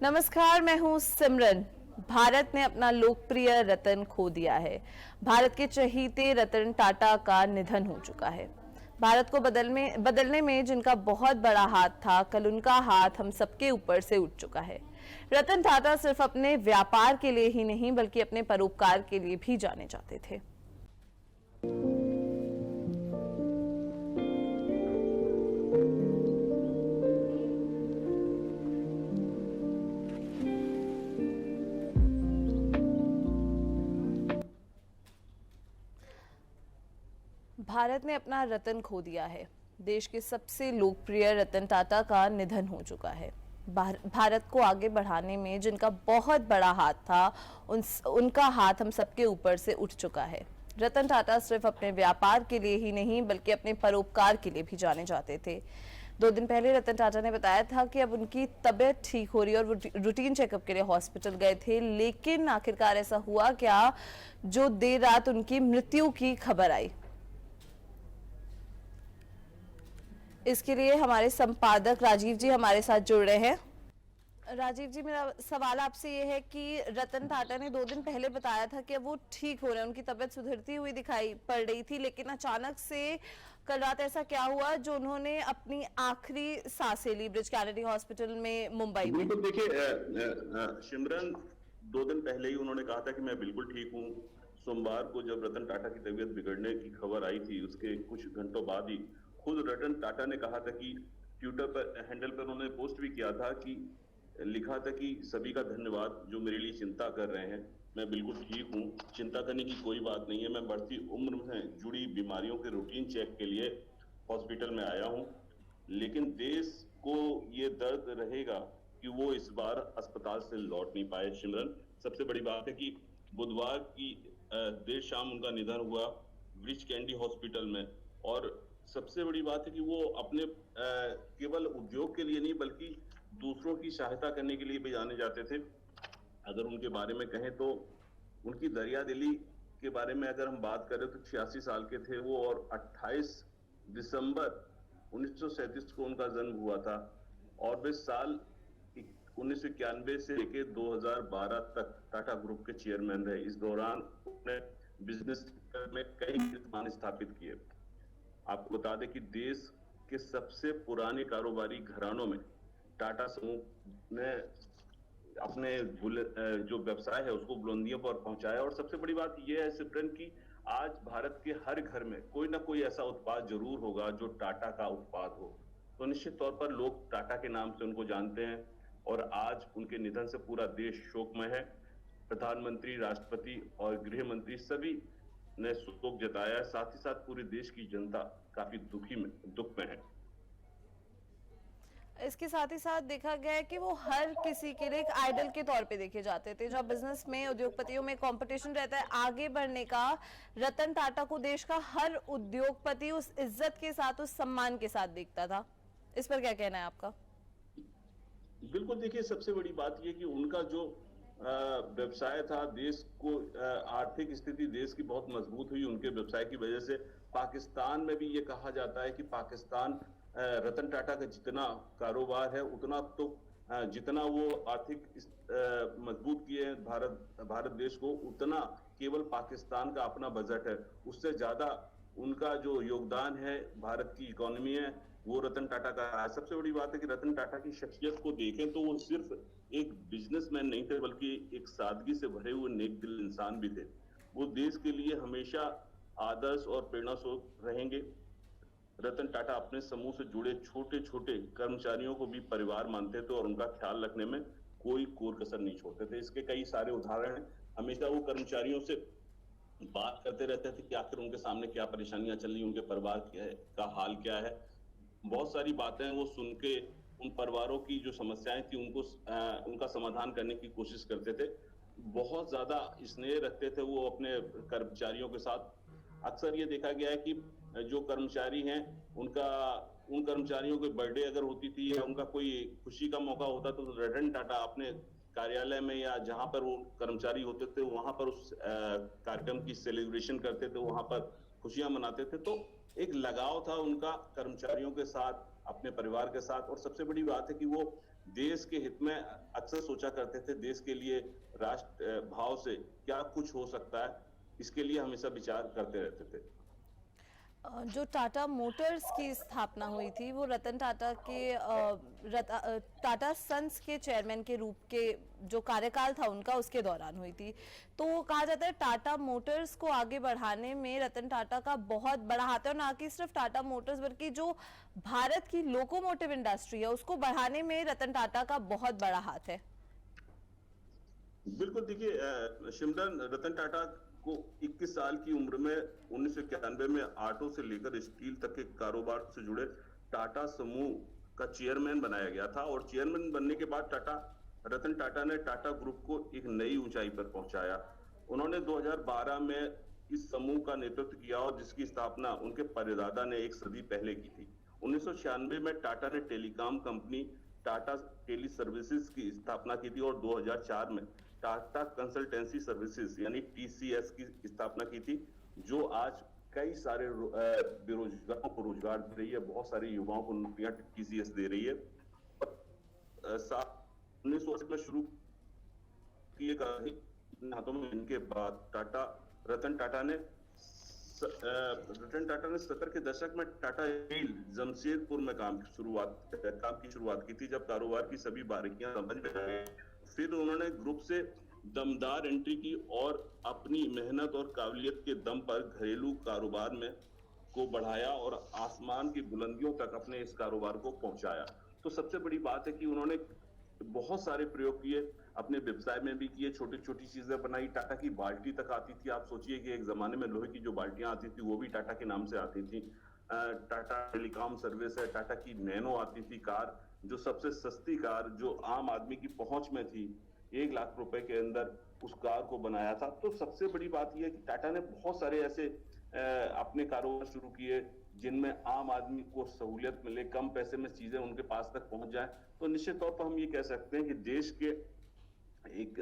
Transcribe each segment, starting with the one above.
नमस्कार, मैं हूं सिमरन। भारत ने अपना लोकप्रिय रतन खो दिया है। भारत के चहीते रतन टाटा का निधन हो चुका है। भारत को बदलने में जिनका बहुत बड़ा हाथ था, कल उनका हाथ हम सबके ऊपर से उठ चुका है। रतन टाटा सिर्फ अपने व्यापार के लिए ही नहीं बल्कि अपने परोपकार के लिए भी जाने जाते थे। भारत ने अपना रतन खो दिया है। देश के सबसे लोकप्रिय रतन टाटा का निधन हो चुका है। भारत को आगे बढ़ाने में जिनका बहुत बड़ा हाथ था, उनका हाथ हम सबके ऊपर से उठ चुका है। रतन टाटा सिर्फ अपने व्यापार के लिए ही नहीं बल्कि अपने परोपकार के लिए भी जाने जाते थे। 2 दिन पहले रतन टाटा ने बताया था कि अब उनकी तबीयत ठीक हो रही है और वो रूटीन चेकअप के लिए हॉस्पिटल गए थे, लेकिन आखिरकार ऐसा हुआ क्या जो देर रात उनकी मृत्यु की खबर आई। इसके लिए हमारे संपादक राजीव जी हमारे साथ जुड़ रहे हैं। राजीव जी, मेरा सवाल आपसे ये है कि रतन टाटा ने 2 दिन पहले बताया था कि अब वो ठीक हो रहे हैं, उनकी तबीयत सुधरती हुई दिखाई पड़ रही थी, लेकिन अचानक से कल रात ऐसा क्या हुआ जो उन्होंने अपनी आखिरी सांसें ली ब्रिज कैनेडी हॉस्पिटल में मुंबई में? बिल्कुल, देखिए सिमरन 2 दिन पहले ही उन्होंने कहा था कि मैं बिल्कुल ठीक हूँ। सोमवार को जब रतन टाटा की तबीयत बिगड़ने की खबर आई थी, उसके कुछ घंटों बाद ही खुद रतन टाटा ने कहा था कि ट्विटर पर हैंडल पर उन्होंने पोस्ट भी किया था कि लिखा था कि सभी का धन्यवाद जो मेरे लिए चिंता कर रहे हैं। मैं बिल्कुल ठीक हूँ, चिंता करने की कोई बात नहीं है। मैं बढ़ती उम्र में जुड़ी बीमारियों के रूटीन चेक के लिए हॉस्पिटल में आया हूँ, लेकिन देश को ये दर्द रहेगा कि वो इस बार अस्पताल से लौट नहीं पाए। सिमरन, सबसे बड़ी बात है कि बुधवार की देर शाम उनका निधन हुआ ब्रिच कैंडी हॉस्पिटल में। और सबसे बड़ी बात है कि वो अपने केवल उद्योग के लिए नहीं बल्कि दूसरों की सहायता करने के लिए भी जाने जाते थे। अगर उनके बारे में कहें तो उनकी दरिया दिली के बारे में अगर हम बात करें तो 86 साल के थे वो, और 28 दिसंबर 1937 को उनका जन्म हुआ था। और वे साल 1991 से लेकर 2012 तक टाटा ग्रुप के चेयरमैन रहे। इस दौरान उन्होंने बिजनेस में कई कीर्तिमान स्थापित किए। आपको बता दें कि देश के सबसे पुराने कारोबारी घरानों में टाटा समूह ने अपने जो व्यवसाय है उसको बुलंदियों पर पहुंचाया। और सबसे बड़ी बात यह है सिमरन की आज भारत के हर घर में कोई ना कोई ऐसा उत्पाद जरूर होगा जो टाटा का उत्पाद हो। तो निश्चित तौर पर लोग टाटा के नाम से उनको जानते हैं और आज उनके निधन से पूरा देश शोकमय है। प्रधानमंत्री, राष्ट्रपति और गृह मंत्री सभी ने शोक जताया है। साथ ही साथ पूरे देश की जनता काफी दुख में है। इसके साथ ही साथ देखा गया है कि वो हर किसी के लिए एक आइडल के तौर पे देखे जाते थे। जब बिजनेस में, उद्योगपतियों में कंपटीशन रहता है आगे बढ़ने का, रतन टाटा को देश का हर उद्योगपति उस इज्जत के साथ, उस सम्मान के साथ देखता था। इस पर क्या कहना है आपका? बिल्कुल, देखिए सबसे बड़ी बात यह कि उनका जो व्यवसाय था, देश को आर्थिक स्थिति देश की बहुत मजबूत हुई उनके व्यवसाय की वजह से। पाकिस्तान में भी ये कहा जाता है कि पाकिस्तान रतन टाटा का जितना कारोबार है उतना तो जितना वो आर्थिक मजबूत किए हैं भारत देश को, उतना केवल पाकिस्तान का अपना बजट है। उससे ज्यादा उनका जो योगदान है भारत की इकोनॉमी है वो रतन टाटा का है। सबसे बड़ी बात है कि रतन टाटा की शख्सियत को देखें तो वो सिर्फ एक बिजनेसमैन नहीं थे बल्कि एक सादगी से भरे हुए नेक दिल इंसान भी थे। वो देश के लिए हमेशा आदर्श और प्रेरणा स्रोत रहेंगे। रतन टाटा अपने समूह से जुड़े छोटे छोटे कर्मचारियों को भी परिवार मानते थे और उनका ख्याल रखने में कोई कोर कसर नहीं छोड़ते थे। इसके कई सारे उदाहरण हैं। हमेशा वो कर्मचारियों से बात करते रहते थे कि आखिर उनके सामने क्या परेशानियां चल रही, उनके परिवार का हाल क्या है। बहुत सारी बातें वो सुन के उन परिवारों की जो समस्याएं थी उनका समाधान करने की कोशिश करते थे। बहुत ज्यादा स्नेह रखते थे वो अपने कर्मचारियों के साथ। अक्सर ये देखा गया है कि जो कर्मचारी हैं उन कर्मचारियों की बर्थडे अगर होती थी या उनका कोई खुशी का मौका होता तो रतन टाटा अपने कार्यालय में या जहां पर वो कर्मचारी होते थे वहां पर उस कार्यक्रम की सेलिब्रेशन करते थे, वहां पर खुशियां मनाते थे। तो एक लगाव था उनका कर्मचारियों के साथ, अपने परिवार के साथ। और सबसे बड़ी बात है कि वो देश के हित में अक्सर सोचा करते थे, देश के लिए राष्ट्र भाव से क्या कुछ हो सकता है, इसके लिए हमेशा विचार करते रहते थे। जो टाटा मोटर्स की स्थापना हुई थी वो रतन टाटा के टाटा सन्स के चेयरमैन के रूप के जो कार्यकाल था उनका उसके दौरान हुई थी। तो कहा जाता है टाटा मोटर्स को आगे बढ़ाने में रतन टाटा का बहुत बड़ा हाथ है, और ना कि सिर्फ टाटा मोटर्स बल्कि जो भारत की लोकोमोटिव इंडस्ट्री है उसको बढ़ाने में रतन टाटा का बहुत बड़ा हाथ है। बिल्कुल, देखिए सिमरन, रतन टाटा को 21 साल की उम्र में 1991 में ऑटो से लेकर स्टील तक के कारोबार से जुड़े टाटा समूह का चेयरमैन बनाया गया था, और चेयरमैन बनने के बाद रतन टाटा ने टाटा ग्रुप को एक नई ऊंचाई पर पहुंचाया। उन्होंने 2012 में इस समूह का नेतृत्व किया, और जिसकी स्थापना उनके परदादा ने एक सदी पहले की थी। 1996 में टाटा ने telecom company Tata teleservices की स्थापना की थी, और 2004 में टाटा कंसल्टेंसी सर्विसेज यानी टीसीएस की स्थापना की थी, जो आज कई सारे बेरोजगारों को रोजगार दे रही है, बहुत सारे युवाओं को नौकरियां टीसीएस दे रही है। 1968 में शुरू किए गए हाथों में इनके बाद रतन टाटा ने 70 के दशक में टाटा स्टील जमशेदपुर में काम की शुरुआत की थी, जब कारोबार की सभी बारीकियां समझ में आई। फिर उन्होंने ग्रुप से दमदार एंट्री की और अपनी मेहनत और काबिलियत के दम पर घरेलू कारोबार में को बढ़ाया और आसमान की बुलंदियों तक अपने इस कारोबार को पहुंचाया। तो सबसे बड़ी बात है कि उन्होंने बहुत सारे प्रयोग किए, अपने व्यवसाय में भी किए, छोटी छोटी चीजें बनाई। टाटा की बाल्टी तक आती थी। आप सोचिए कि एक जमाने में लोहे की जो बाल्टियां आती थी वो भी टाटा के नाम से आती थी। टाटा टेलीकॉम सर्विस है, टाटा की नैनो आती थी कार, जो सबसे सस्ती कार जो आम आदमी की पहुंच में थी, 1 लाख रुपए के अंदर उस कार को बनाया था। तो सबसे बड़ी बात यह है कि टाटा ने बहुत सारे ऐसे अपने कारोबार शुरू किए जिनमें आम आदमी को सहूलियत मिले, कम पैसे में चीजें उनके पास तक पहुंच जाए। तो निश्चित तौर पर हम ये कह सकते हैं कि देश के एक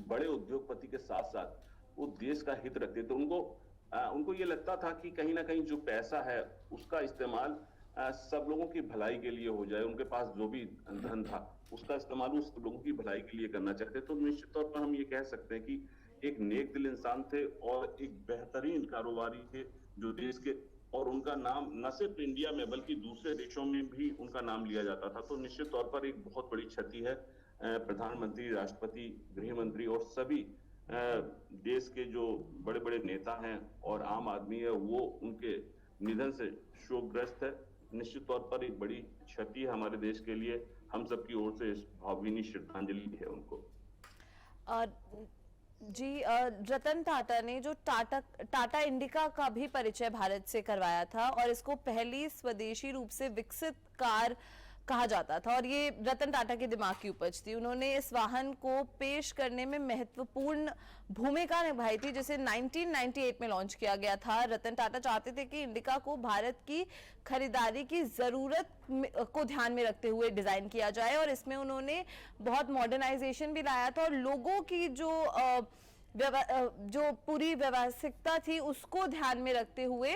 बड़े उद्योगपति के साथ साथ वो देश का हित रखते थे। उनको ये लगता था कि कहीं ना कहीं जो पैसा है उसका इस्तेमाल सब लोगों की भलाई के लिए हो जाए। उनके पास जो भी धन था उसका इस्तेमाल उस लोगों की भलाई के लिए करना चाहते। तो निश्चित तौर पर हम ये कह सकते हैं कि एक नेक दिल इंसान थे और एक बेहतरीन कारोबारी थे जो देश के, और उनका नाम न सिर्फ इंडिया में बल्कि दूसरे देशों में भी उनका नाम लिया जाता था। तो निश्चित तौर पर एक बहुत बड़ी क्षति है। प्रधानमंत्री, राष्ट्रपति, गृह मंत्री और सभी देश के जो बड़े बड़े नेता हैं और आम आदमी है वो उनके निधन से शोकग्रस्त है। निश्चित तौर पर एक बड़ी क्षति है हमारे देश के लिए। हम सबकी ओर से भावभीनी श्रद्धांजलि है उनको। जी, रतन टाटा ने जो टाटा इंडिका का भी परिचय भारत से करवाया था, और इसको पहली स्वदेशी रूप से विकसित कार कहा जाता था, और ये रतन टाटा के दिमाग की उपज थी। उन्होंने इस वाहन को पेश करने में महत्वपूर्ण भूमिका निभाई थी, जिसे 1998 में लॉन्च किया गया था। रतन टाटा चाहते थे कि इंडिका को भारत की खरीदारी की जरूरत को ध्यान में रखते हुए डिजाइन किया जाए, और इसमें उन्होंने बहुत मॉडर्नाइजेशन भी लाया था, और लोगों की जो पूरी व्यवहारिकता थी उसको ध्यान में रखते हुए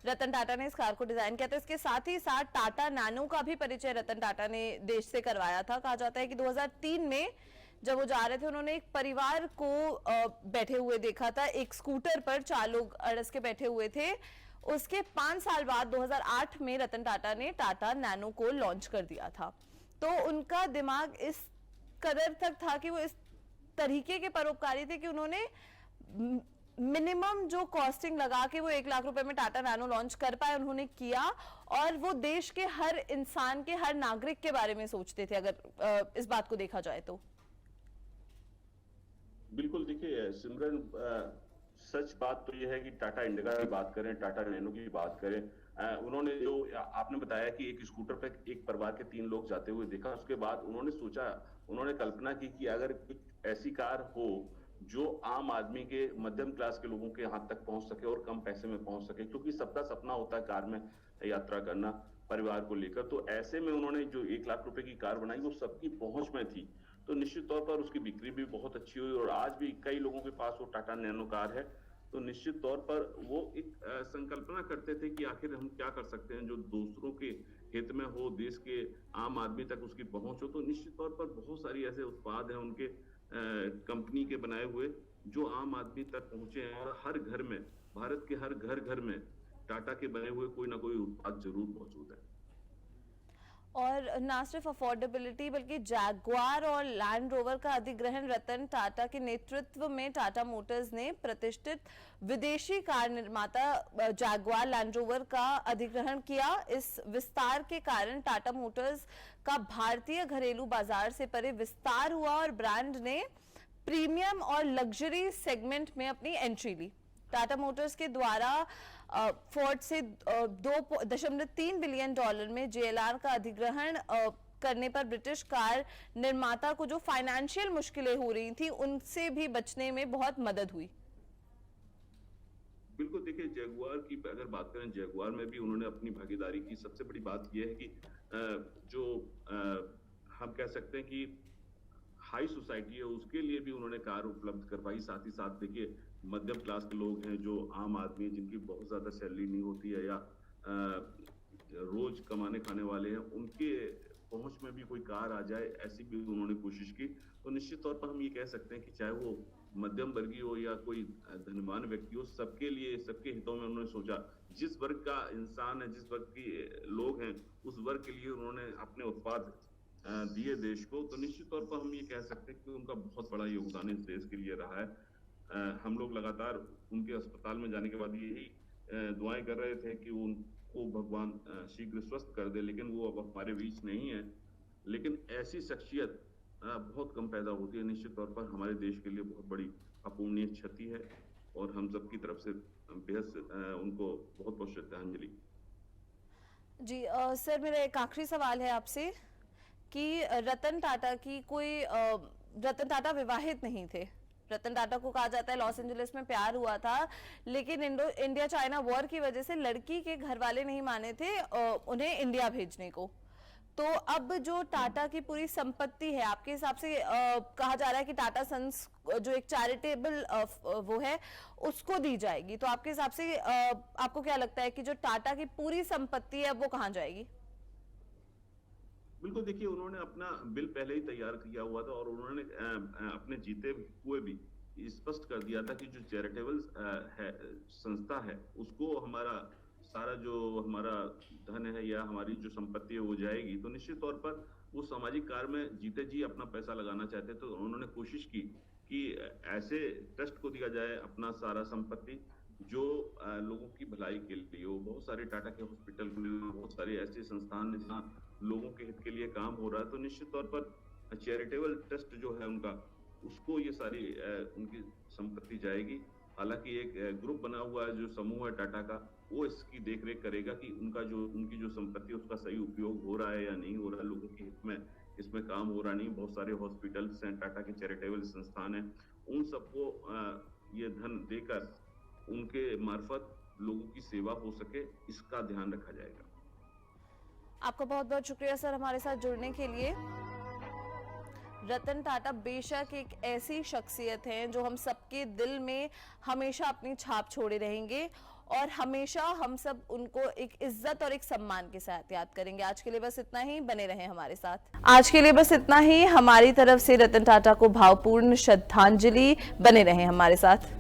रतन टाटा ने इस कार को डिजाइन किया था। इसके साथ ही साथ टाटा नैनो का भी परिचय रतन टाटा ने देश से करवाया था। कहा जाता है कि 2003 में जब वो जा रहे थे, उन्होंने एक परिवार को बैठे हुए देखा था, एक स्कूटर पर 4 लोग अड़स के बैठे हुए थे। उसके 5 साल बाद 2008 में रतन टाटा ने टाटा नैनो को लॉन्च कर दिया था। तो उनका दिमाग इस कदर तक था कि वो इस तरीके के परोपकारी थे कि उन्होंने मिनिमम जो कॉस्टिंग लगा के वो 1 लाख रुपए में टाटा नैनो लॉन्च कर पाए, उन्होंने किया, और वो देश के हर इंसान के, हर नागरिक के बारे में सोचते थे, अगर इस बात को देखा जाए तो। बिल्कुल, देखिए सिमरन, सच बात तो यह है कि टाटा इंडिका की बात करें, टाटा नैनो की बात करें, उन्होंने जो आपने बताया कि एक स्कूटर पर एक परिवार के 3 लोग जाते हुए देखा, उसके बाद उन्होंने सोचा, उन्होंने कल्पना की कि अगर ऐसी कार हो जो आम आदमी के, मध्यम क्लास के लोगों के हाथ तक पहुंच सके और कम पैसे में पहुंच सके, क्योंकि सबका सपना होता है कार में यात्रा करना परिवार को लेकर। तो ऐसे में उन्होंने जो 1 लाख रुपए की कार बनाई वो सबकी पहुंच में थी। तो निश्चित तौर पर उसकी बिक्री भी बहुत अच्छी हुई, और आज भी कई लोगों के पास वो टाटा नैनो कार है। तो निश्चित तौर पर वो एक संकल्पना करते थे कि आखिर हम क्या कर सकते हैं जो दूसरों के हित में हो, देश के आम आदमी तक उसकी पहुंच हो, तो निश्चित तौर पर बहुत सारी ऐसे उत्पाद हैं उनके कंपनी के बनाए हुए जो आम आदमी तक पहुंचे हैं, और हर घर में, भारत के हर घर में टाटा के बने हुए कोई ना कोई उत्पाद जरूर मौजूद है। और ना सिर्फ अफोर्डेबिलिटी बल्कि जैगुआर और लैंड रोवर का अधिग्रहण रतन टाटा के नेतृत्व में टाटा मोटर्स ने प्रतिष्ठित विदेशी कार निर्माता जैगुआर लैंड रोवर का अधिग्रहण किया। इस विस्तार के कारण टाटा मोटर्स का भारतीय घरेलू बाजार से परे विस्तार हुआ और ब्रांड ने प्रीमियम और लग्जरी सेगमेंट में अपनी एंट्री ली। टाटा मोटर्स के द्वारा फोर्ड से $2.3 बिलियन में JLR का अधिग्रहण करने पर ब्रिटिश कार निर्माता को जो फाइनेंशियल मुश्किलें हो रही थी उनसे भी बचने में बहुत मदद हुई। बिल्कुल, देखिए जैगुआर की अगर बात करें, जैगुआर में भी उन्होंने अपनी भागीदारी की। सबसे बड़ी बात यह है कि जो हम कह सकते हैं कि हाई सोसाइटी है उसके लिए भी उन्होंने कार उपलब्ध करवाई। साथ ही साथ देखिए मध्यम क्लास के लोग हैं, जो आम आदमी जिनकी बहुत ज्यादा सैलरी नहीं होती है या रोज कमाने खाने वाले हैं, उनके पहुंच में भी कोई कार आ जाए, ऐसी भी उन्होंने कोशिश की। तो निश्चित तौर पर हम ये कह सकते हैं कि चाहे वो मध्यम वर्गीय हो या कोई धनवान व्यक्ति हो, सबके लिए, सबके हितों में उन्होंने सोचा। जिस वर्ग का इंसान है, जिस वर्ग के लोग हैं, उस वर्ग के लिए उन्होंने अपने उत्पाद दिए देश को। तो निश्चित तौर पर हम ये कह सकते हैं कि उनका बहुत बड़ा योगदान इस देश के लिए रहा है। हम लोग लगातार उनके अस्पताल में जाने के बाद यही दुआएं कर रहे थे कि उनको भगवान शीघ्र स्वस्थ कर दे, लेकिन वो अब हमारे बीच नहीं है। लेकिन ऐसी शख्सियत बहुत कम पैदा होती है। निश्चित तौर पर हमारे देश के लिए बहुत बड़ी अपूर्णीय क्षति है और हम सबकी तरफ से बेहद उनको बहुत बहुत श्रद्धांजलि। जी सर, मेरा एक आखिरी सवाल है आपसे कि रतन टाटा विवाहित नहीं थे। रतन टाटा को कहा जाता है लॉस एंजलिस में प्यार हुआ था, लेकिन इंडिया चाइना वॉर की वजह से लड़की के घर वाले नहीं माने थे उन्हें इंडिया भेजने को। तो अब जो टाटा की पूरी संपत्ति है, आपके हिसाब से कहा जा रहा है कि टाटा सन्स जो एक चैरिटेबल वो है उसको दी जाएगी, तो आपके हिसाब से आपको क्या लगता है कि जो टाटा की पूरी संपत्ति है वो कहाँ जाएगी? बिल्कुल, देखिए उन्होंने अपना बिल पहले ही तैयार किया हुआ था और उन्होंने अपने जीते हुए भी स्पष्ट कर दिया था कि जो चैरिटेबल संस्था है उसको हमारा सारा जो हमारा धन है या हमारी जो संपत्ति है वो जाएगी। तो निश्चित तौर पर वो सामाजिक कार्य में जीते जी अपना पैसा लगाना चाहते, तो उन्होंने कोशिश की कि ऐसे ट्रस्ट को दिया जाए अपना सारा संपत्ति जो लोगों की भलाई के लिए हो। बहुत सारे टाटा के हॉस्पिटल खुले हुए, बहुत सारे ऐसे संस्थान हैं जहाँ लोगों के हित के लिए काम हो रहा है। तो निश्चित तौर पर चैरिटेबल ट्रस्ट जो है उनका, उसको ये सारी उनकी संपत्ति जाएगी। हालांकि एक ग्रुप बना हुआ है जो समूह है टाटा का, वो इसकी देखरेख करेगा कि उनकी जो संपत्ति है उसका सही उपयोग हो रहा है या नहीं हो रहा है, लोगों के हित में इसमें काम हो रहा नहीं। बहुत सारे हॉस्पिटल्स हैं, टाटा के चैरिटेबल संस्थान हैं, उन सबको ये धन देकर उनके मार्फत लोगों की सेवा हो सके, इसका ध्यान रखा जाएगा। आपका बहुत बहुत शुक्रिया सर हमारे साथ जुड़ने के लिए। रतन टाटा बेशक एक ऐसी शख्सियत हैं जो हम सबके दिल में हमेशा अपनी छाप छोड़े रहेंगे और हमेशा हम सब उनको एक इज्जत और एक सम्मान के साथ याद करेंगे। आज के लिए बस इतना ही, बने रहें हमारे साथ। आज के लिए बस इतना ही, हमारी तरफ से रतन टाटा को भावपूर्ण श्रद्धांजलि। बने रहें हमारे साथ।